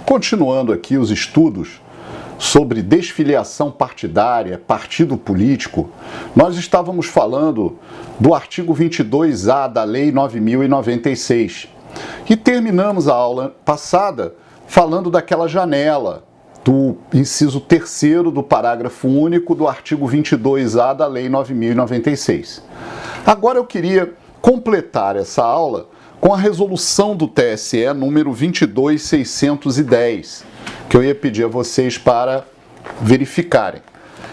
continuando aqui os estudos sobre desfiliação partidária, partido político, nós estávamos falando do artigo 22A da Lei 9.096 e terminamos a aula passada falando daquela janela do inciso 3º do parágrafo único do artigo 22A da Lei 9.096. Agora eu queria completar essa aula com a resolução do TSE número 22.610, que eu ia pedir a vocês para verificarem.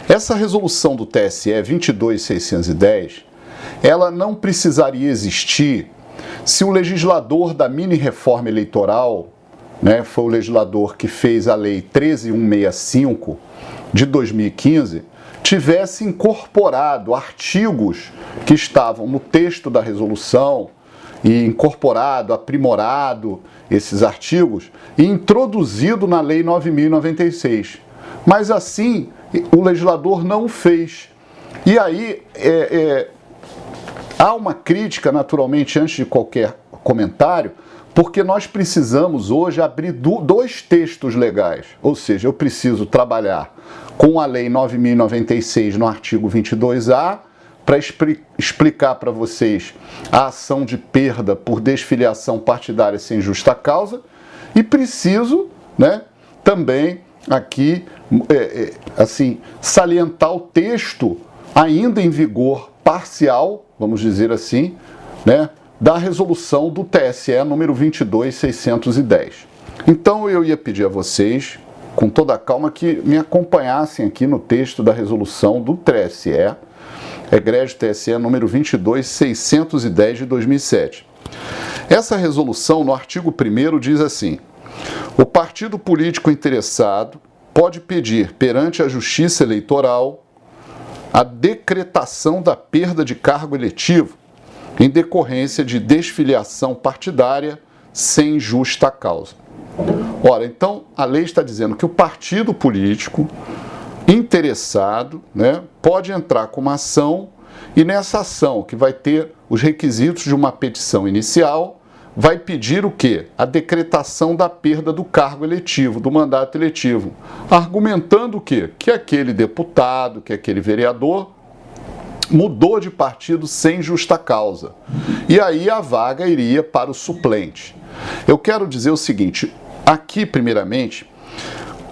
Essa resolução do TSE 22.610, ela não precisaria existir se o legislador da mini-reforma eleitoral, foi o legislador que fez a Lei 13.165 de 2015, tivesse incorporado artigos que estavam no texto da resolução, e incorporado, aprimorado esses artigos e introduzido na Lei 9.096. Mas assim, o legislador não o fez. E aí, há uma crítica, naturalmente, antes de qualquer comentário, porque nós precisamos hoje abrir dois textos legais. Ou seja, eu preciso trabalhar com a Lei 9.096 no artigo 22A, para explicar para vocês a ação de perda por desfiliação partidária sem justa causa, e preciso, também aqui, salientar o texto ainda em vigor parcial, vamos dizer assim, da resolução do TSE número 22.610. Então eu ia pedir a vocês, com toda a calma, que me acompanhassem aqui no texto da resolução do TSE, Egrégio TSE número 22.610 de 2007. Essa resolução, no artigo 1º, diz assim: o partido político interessado pode pedir perante a Justiça Eleitoral a decretação da perda de cargo eletivo em decorrência de desfiliação partidária sem justa causa. Ora, então, a lei está dizendo que o partido político interessado, pode entrar com uma ação, e nessa ação, que vai ter os requisitos de uma petição inicial, vai pedir o quê? A decretação da perda do cargo eletivo, do mandato eletivo, argumentando o quê? Que aquele deputado, que aquele vereador mudou de partido sem justa causa. E aí a vaga iria para o suplente. Eu quero dizer o seguinte, aqui, primeiramente,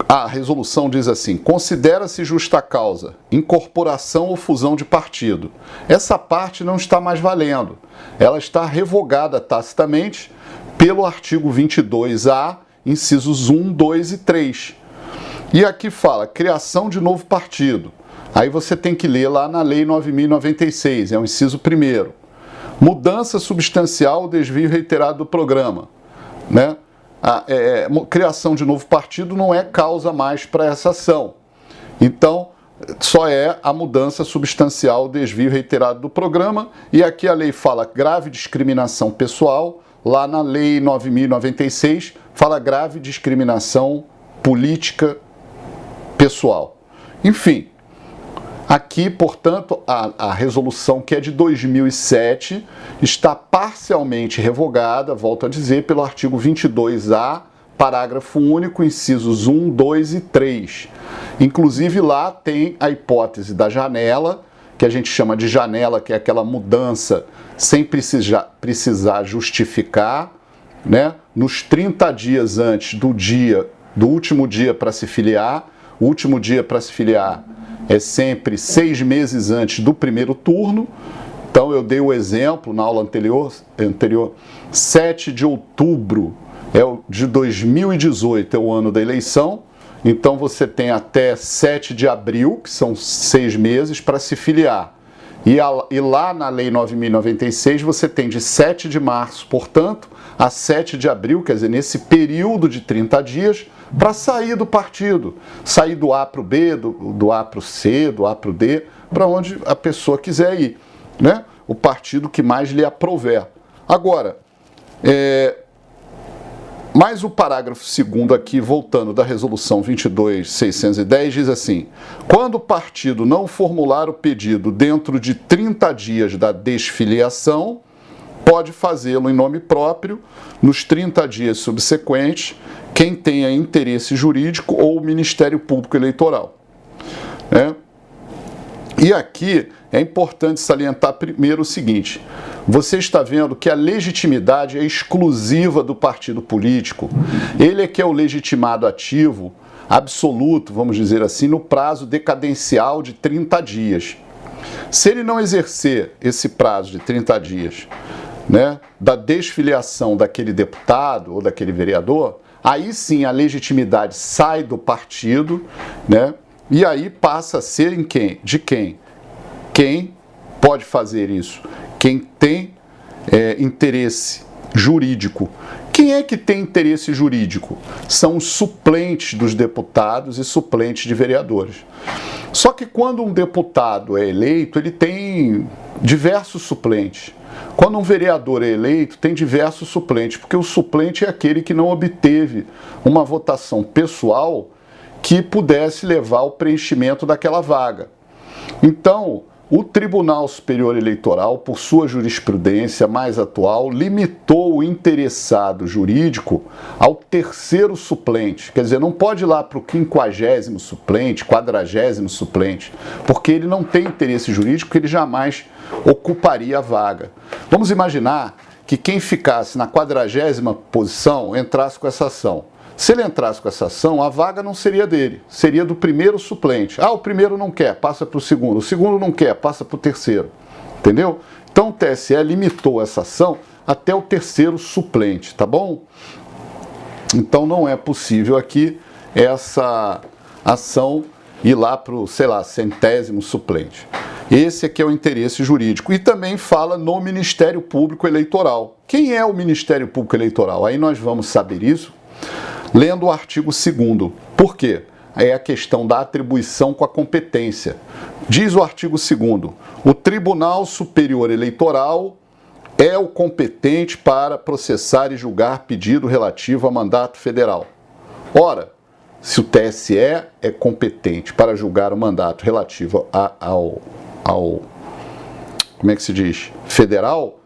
a resolução diz assim: considera-se justa causa incorporação ou fusão de partido. Essa parte não está mais valendo. Ela está revogada tacitamente pelo artigo 22A, incisos 1, 2 e 3. E aqui fala criação de novo partido. Aí você tem que ler lá na Lei 9.096, é o inciso 1º. Mudança substancial ou desvio reiterado do programa, A criação de novo partido não é causa mais para essa ação. Então, só é a mudança substancial, desvio reiterado do programa, e aqui a lei fala grave discriminação pessoal, lá na Lei 9.096 fala grave discriminação política pessoal. Enfim, aqui, portanto, a resolução, que é de 2007, está parcialmente revogada, volto a dizer, pelo artigo 22A, parágrafo único, incisos 1, 2 e 3. Inclusive lá tem a hipótese da janela, que a gente chama de janela, que é aquela mudança sem precisar justificar, nos 30 dias antes do último dia para se filiar. O último dia para se filiar é sempre 6 meses antes do primeiro turno. Então eu dei o exemplo na aula anterior 7 de outubro de 2018 é o ano da eleição, então você tem até 7 de abril, que são 6 meses, para se filiar. E lá na Lei 9.096 você tem de 7 de março, portanto, a 7 de abril, quer dizer, nesse período de 30 dias, para sair do partido, sair do A para o B, do A para o C, do A para o D, para onde a pessoa quiser ir, o partido que mais lhe aprouver. Agora, mas o parágrafo 2º aqui, voltando da resolução 22.610, diz assim: quando o partido não formular o pedido dentro de 30 dias da desfiliação, pode fazê-lo em nome próprio nos 30 dias subsequentes, quem tenha interesse jurídico ou o Ministério Público Eleitoral. E aqui é importante salientar primeiro o seguinte: você está vendo que a legitimidade é exclusiva do partido político. Ele é que é o legitimado ativo absoluto, vamos dizer assim, no prazo decadencial de 30 dias. Se ele não exercer esse prazo de 30 dias, da desfiliação daquele deputado ou daquele vereador, aí sim a legitimidade sai do partido, e aí passa a ser em quem? De quem? Quem pode fazer isso? Quem tem interesse jurídico. Quem é que tem interesse jurídico? São os suplentes dos deputados e suplentes de vereadores. Só que quando um deputado é eleito, ele tem diversos suplentes. Quando um vereador é eleito, tem diversos suplentes, porque o suplente é aquele que não obteve uma votação pessoal que pudesse levar ao preenchimento daquela vaga. Então, o Tribunal Superior Eleitoral, por sua jurisprudência mais atual, limitou o interessado jurídico ao terceiro suplente. Quer dizer, não pode ir lá para o 50º suplente, 40º suplente, porque ele não tem interesse jurídico, ele jamais ocuparia a vaga. Vamos imaginar que quem ficasse na 40ª posição entrasse com essa ação. Se ele entrasse com essa ação, a vaga não seria dele, seria do primeiro suplente. O primeiro não quer, passa para o segundo não quer, passa para o terceiro. Entendeu? Então o TSE limitou essa ação até o terceiro suplente, tá bom? Então não é possível aqui essa ação ir lá para o, 100º suplente. Esse aqui é o interesse jurídico. E também fala no Ministério Público Eleitoral. Quem é o Ministério Público Eleitoral? Aí nós vamos saber isso lendo o artigo 2º. Por quê? É a questão da atribuição com a competência. Diz o artigo 2º: o Tribunal Superior Eleitoral é o competente para processar e julgar pedido relativo a mandato federal. Ora, se o TSE é competente para julgar o mandato relativo ao como é que se diz? Federal,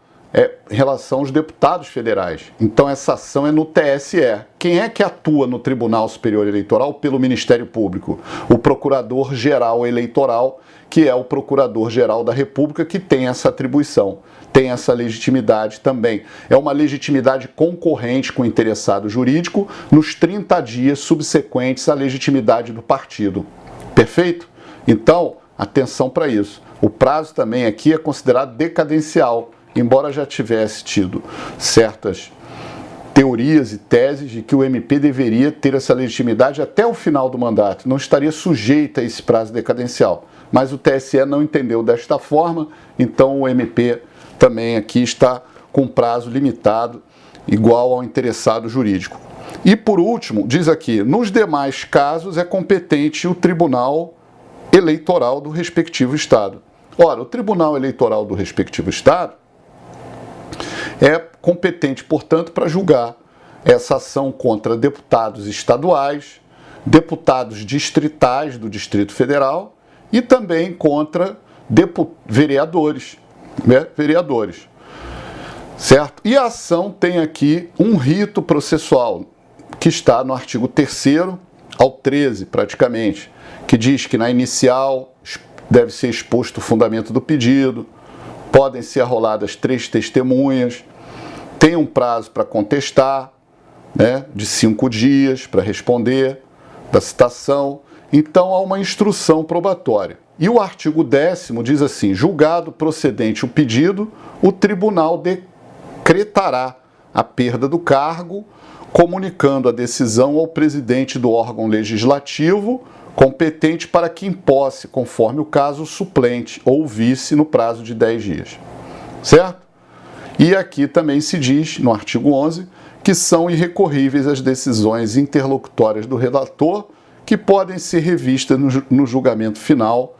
em relação aos deputados federais. Então essa ação é no TSE. Quem é que atua no Tribunal Superior Eleitoral pelo Ministério Público? O Procurador-Geral Eleitoral, que é o Procurador-Geral da República, que tem essa atribuição, tem essa legitimidade também. É uma legitimidade concorrente com o interessado jurídico nos 30 dias subsequentes à legitimidade do partido. Perfeito? Então, atenção para isso. O prazo também aqui é considerado decadencial, embora já tivesse tido certas teorias e teses de que o MP deveria ter essa legitimidade até o final do mandato, não estaria sujeita a esse prazo decadencial. Mas o TSE não entendeu desta forma, então o MP também aqui está com prazo limitado, igual ao interessado jurídico. E por último, diz aqui, nos demais casos é competente o Tribunal Eleitoral do respectivo Estado. Ora, o Tribunal Eleitoral do respectivo Estado é competente, portanto, para julgar essa ação contra deputados estaduais, deputados distritais do Distrito Federal e também contra vereadores, certo? E a ação tem aqui um rito processual, que está no artigo 3º ao 13, praticamente, que diz que na inicial deve ser exposto o fundamento do pedido, podem ser arroladas 3 testemunhas, tem um prazo para contestar, de 5 dias para responder da citação. Então há uma instrução probatória. E o artigo 10º diz assim: julgado procedente o pedido, o tribunal decretará a perda do cargo, comunicando a decisão ao presidente do órgão legislativo competente para que imposse, conforme o caso, o suplente ou o vice no prazo de 10 dias. Certo? E aqui também se diz, no artigo 11, que são irrecorríveis as decisões interlocutórias do relator, que podem ser revistas no julgamento final,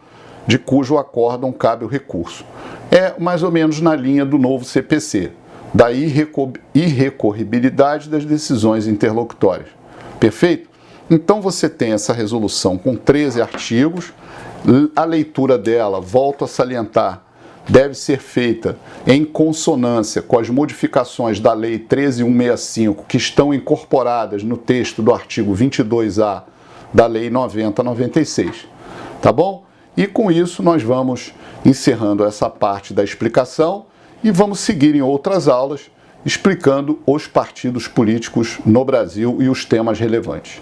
de cujo acórdão cabe o recurso. É mais ou menos na linha do novo CPC, da irrecorribilidade das decisões interlocutórias. Perfeito? Então você tem essa resolução com 13 artigos, a leitura dela, volto a salientar, deve ser feita em consonância com as modificações da Lei 13.165 que estão incorporadas no texto do artigo 22A da Lei 90/96. Tá bom? E com isso nós vamos encerrando essa parte da explicação e vamos seguir em outras aulas explicando os partidos políticos no Brasil e os temas relevantes.